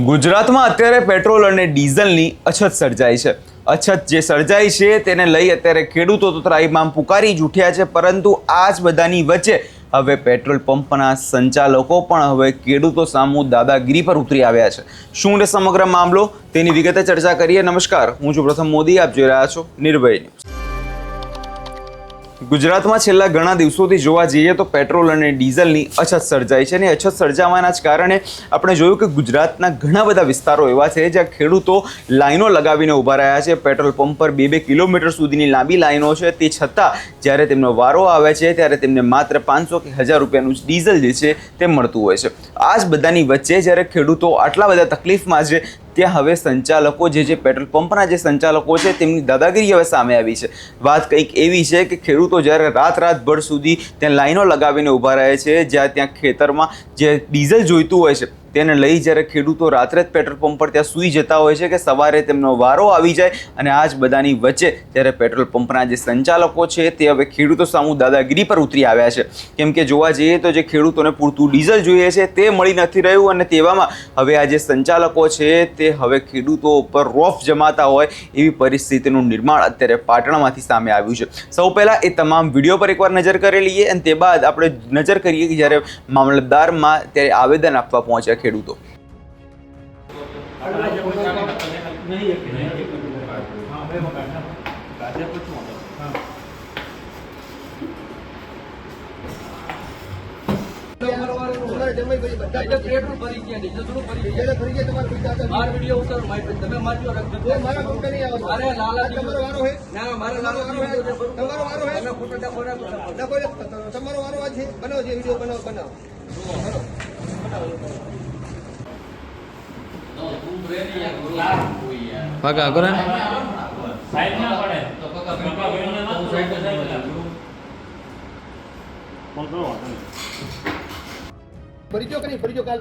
ગુજરાતમાં અત્યારે પેટ્રોલ અને ડીઝલની અછત સર્જાઈ છે. અછત જે સર્જાઈ છે તેને લઈ અત્યારે ખેડૂતો તો ત્રાહિમામ પૂકારી જ ઉઠ્યા છે, પરંતુ આ જ બધાની વચ્ચે હવે પેટ્રોલ પંપના સંચાલકો પણ હવે ખેડૂતો સામુ દાદાગીરી પર ઉતરી આવ્યા છે. શું છે સમગ્ર મામલો તેની વિગતે ચર્ચા કરીએ. નમસ્કાર, હું છું પ્રથમ મોદી, આપ જોઈ રહ્યા છો નિર્ભય ન્યૂઝ. ગુજરાતમાં છેલ્લા ઘણા દિવસોથી જોવા જઈએ તો પેટ્રોલ અને ડીઝલની અછત સર્જાઈ છે, અને અછત સર્જાવાના જ કારણે આપણે જોયું કે ગુજરાતના ઘણા બધા વિસ્તારો એવા છે જ્યાં ખેડૂતો લાઈનો લગાવીને ઊભા રહ્યા છે. પેટ્રોલ પંપ પર 2-2 કિલોમીટર સુધીની લાંબી લાઈનો છે. તે છતાં જ્યારે તેમનો વારો આવે છે ત્યારે તેમને માત્ર 500 કે 1000 રૂપિયાનું જ ડીઝલ જે છે તે મળતું હોય છે. આ જ બધાની વચ્ચે જ્યારે ખેડૂતો આટલા બધા તકલીફમાં છે ત્યાં હવે સંચાલકો જે પેટ્રોલ પંપના જે સંચાલકો છે તેમની દાદાગીરી હવે સામે આવી છે. વાત કંઈક એવી છે કે ખેડૂતો જ્યારે રાતભર સુધી ત્યાં લાઈનો લગાવીને ઊભા રહે છે, જ્યાં ત્યાં ખેતરમાં જે ડીઝલ જોઈતું હોય છે તેને લઈ જ્યારે ખેડૂતો રાત્રે જ પેટ્રોલ પંપ પર ત્યાં સૂઈ જતા હોય છે કે સવારે તેમનો વારો આવી જાય. અને આ જ બધાની વચ્ચે જ્યારે પેટ્રોલ પંપના જે સંચાલકો છે તે હવે ખેડૂતો સામુ દાદાગીરી પર ઉતરી આવ્યા છે. કેમ કે જોવા જઈએ તો જે ખેડૂતોને પૂરતું ડીઝલ જોઈએ છે તે મળી નથી રહ્યું, અને તેવામાં હવે આ જે સંચાલકો છે તે હવે ખેડૂતો ઉપર રોફ જમાતા હોય એવી પરિસ્થિતિનું નિર્માણ અત્યારે પાટણમાંથી સામે આવ્યું છે. સૌ પહેલાં એ તમામ વિડીયો પર એકવાર નજર કરી લઈએ, અને તે બાદ આપણે નજર કરીએ કે જ્યારે મામલતદારમાં ત્યારે આવેદન આપવા પહોંચ્યા ખેડૂતો. પગા કરે સાઈડ ના પડે તો પગા સાઈડ કોણ કરો પરિચય કરી પરિચય કાલ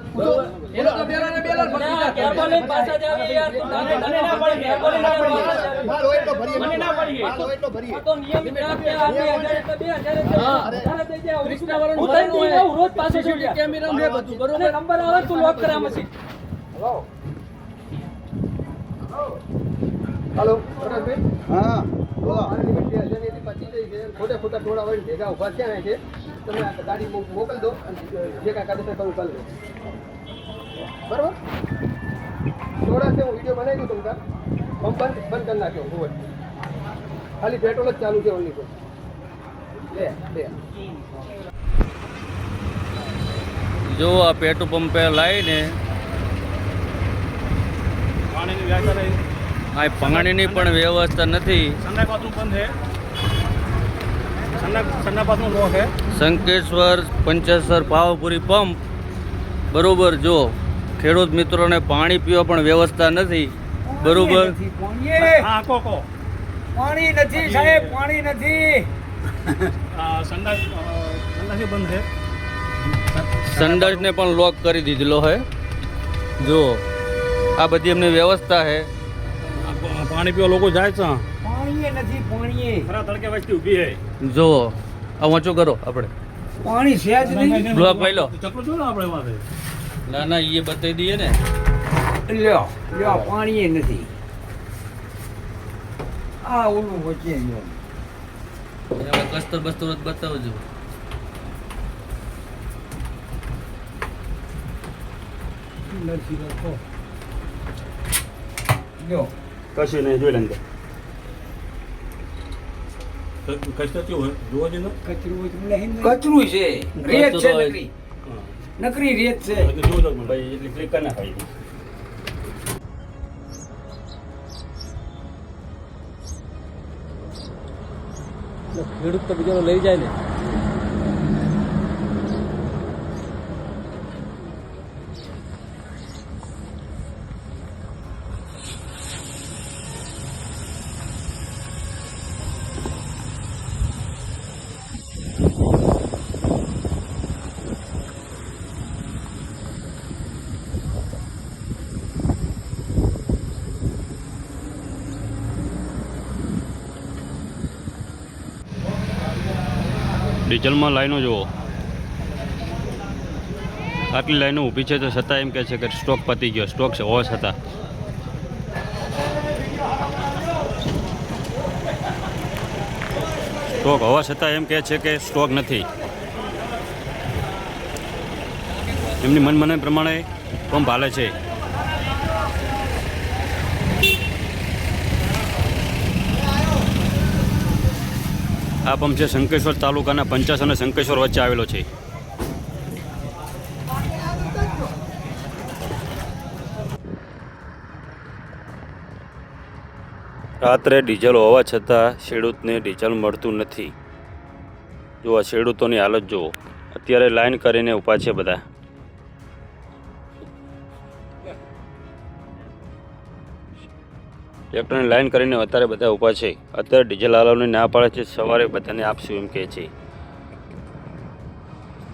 એ લોકો બેલા ને બેલા ફરી કેબલ ને પાછા જાવે યાર તને ના પડે કેબલ ના પડે માલ હોય તો ભરીએ મને ના પડી માલ હોય તો ભરીએ તો નિયમિત ના કે આ 2000 તો 2000 તારે દઈ દે ઓરિજિનલ વાળો હું રોજ પાછો છું કેમેરા મે બધું બરોબર નંબર આવે તું લોક કરા મશીન. હેલો પ્રકાશભાઈ, હા બોલો. મારી લિમિટ છે જેની 25 છે. ખોટા ખોટા થોડા હોય ભેગા ઉભા થયા છે. તમે આ ગાડી મોકલ દો અને જે કાંઈ કાગળ કરું કરી દો, બરાબર? થોડા છે હું વિડીયો બનાવી દઉં તમને. પંપ બંધ કરી નાખ્યો હું ખાલી પેટ્રોલ જ ચાલુ છે ઓનલી પર. લે જો આ પેટ્રોલ પંપે લાવીને પાણીની વ્યાખ્યા રહી. આ પાણીની પણ વ્યવસ્થા નથી. સંડાસ બાથરૂમ બંધ છે. સંડાસ બાથરૂમ લો છે. શંકેશ્વર પંચેશ્વર પાવાપુરી પંપ બરોબર. જો ખેડૂત મિત્રોને પાણી પીવા પણ વ્યવસ્થા નથી બરોબર. હા કો પાણી નથી સાહેબ, પાણી નથી. સંડાસ બંધ છે. સંડાસને પણ લોક કરી દીધેલો છે. જો આ બધી એમની વ્યવસ્થા છે. પાણી પીવા લોકો જાય છે. પાણી નથી, પાણી ખરા તડકે વસ્તી ઊભી છે. જો આ વાંચો કરો આપણે પાણી છે જ નહીં. બ્લોક લઈ લો. ચકલું જો ને આપણે પાસે. ના ના એ બતાવી દઈએ ને. લ્યો લ્યો પાણી નથી. આ ઓલું વચ્ચે ગયો. કસ્તર બસ્તર બતાવજો. લ્યો કશું નહીં, જોઈ લેંગે. કશું કેવું હોય જોવા જઈને કચરું છે, રેત છે નકરી. નકરી રેત છે. જોજો ભાઈ, એટલી ક્લિક કરી નાખાય. ખેડૂત તો બીજો લઈ જાય ને. ડીઝલમાં લાઈનો જુઓ. આટલી લાઈનો ઊભી છે તો છતાં એમ કહે છે કે સ્ટોક પતી ગયો, સ્ટોક છે હોવા છતાં. સ્ટોક હોવા છતાં એમ કહે છે કે સ્ટોક નથી. એમની મનમાની પ્રમાણે પંપ હાલે છે. આ પંપ છે શંકેશ્વર તાલુકાના પંચાસ અને શંકેશ્વર વચ્ચે આવેલો છે. રાત્રે ડીઝલ હોવા છતાં ખેડૂતને ડીઝલ મળતું નથી. જો આ ખેડૂતોની હાલત જુઓ, અત્યારે લાઈન કરીને ઊભા છે બધા. ટ્રેક્ટરની લાઈન કરીને અત્યારે બધા ઊભા છે. અત્યારે ડીઝલ હાલવાની ના પાડે છે, સવારે બધાને આપશું એમ કહે છે.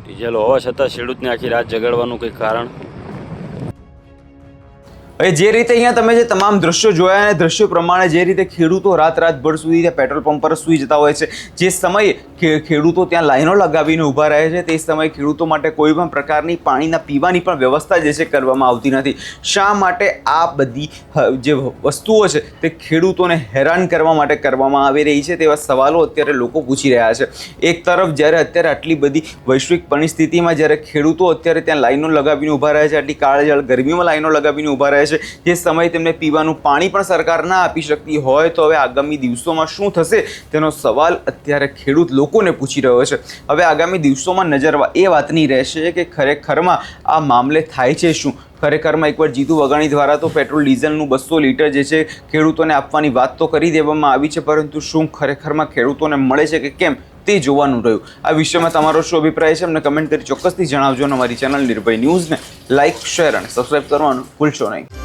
ડીઝલ હોવા છતાં ખેડૂતને આખી રાત જગાડવાનું કંઈ કારણ? હવે જે રીતે અહીંયા તમે જે તમામ દ્રશ્યો જોયા અને દ્રશ્યો પ્રમાણે જે રીતે ખેડૂતો રાતભર સુધી ત્યાં પેટ્રોલ પંપ પર સૂઈ જતા હોય છે, જે સમયે ખેડૂતો ત્યાં લાઈનો લગાવીને ઊભા રહે છે, તે સમયે ખેડૂતો માટે કોઈ પણ પ્રકારની પાણીના પીવાની પણ વ્યવસ્થા જે છે કરવામાં આવતી નથી. શા માટે આ બધી જે વસ્તુઓ છે તે ખેડૂતોને હેરાન કરવા માટે કરવામાં આવી રહી છે, તેવા સવાલો અત્યારે લોકો પૂછી રહ્યા છે. એક તરફ જ્યારે અત્યારે આટલી બધી વૈશ્વિક પરિસ્થિતિમાં જ્યારે ખેડૂતો અત્યારે ત્યાં લાઈનો લગાવીને ઊભા રહે છે, આટલી કાળઝાળ ગરમીમાં લાઈનો લગાવીને ઊભા રહે છે, જે સમયે તેમને પીવાનું પાણી પણ સરકાર ના આપી શકતી હોય, તો હવે આગામી દિવસોમાં શું થશે તેનો સવાલ અત્યારે ખેડૂત લોકોને પૂછી રહ્યો છે. હવે આગામી દિવસોમાં નજર એ વાતની રહેશે કે ખરેખરમાં આ મામલે થાય છે શું. ખરેખરમાં એકવાર જીતુ વાઘાણી દ્વારા તો પેટ્રોલ ડીઝલનું 200 લીટર જે છે ખેડૂતોને આપવાની વાત તો કરી દેવામાં આવી છે, પરંતુ શું ખરેખરમાં ખેડૂતોને મળે છે કે કેમ તે જોવાનું રહ્યું. આ વિષયમાં તમારો શું અભિપ્રાય છે અમને કમેન્ટ કરી ચોક્કસથી જણાવજો અને અમારી ચેનલ નિર્ભય ન્યૂઝને લાઇક, શેર અને સબસ્ક્રાઈબ કરવાનું ભૂલશો નહીં.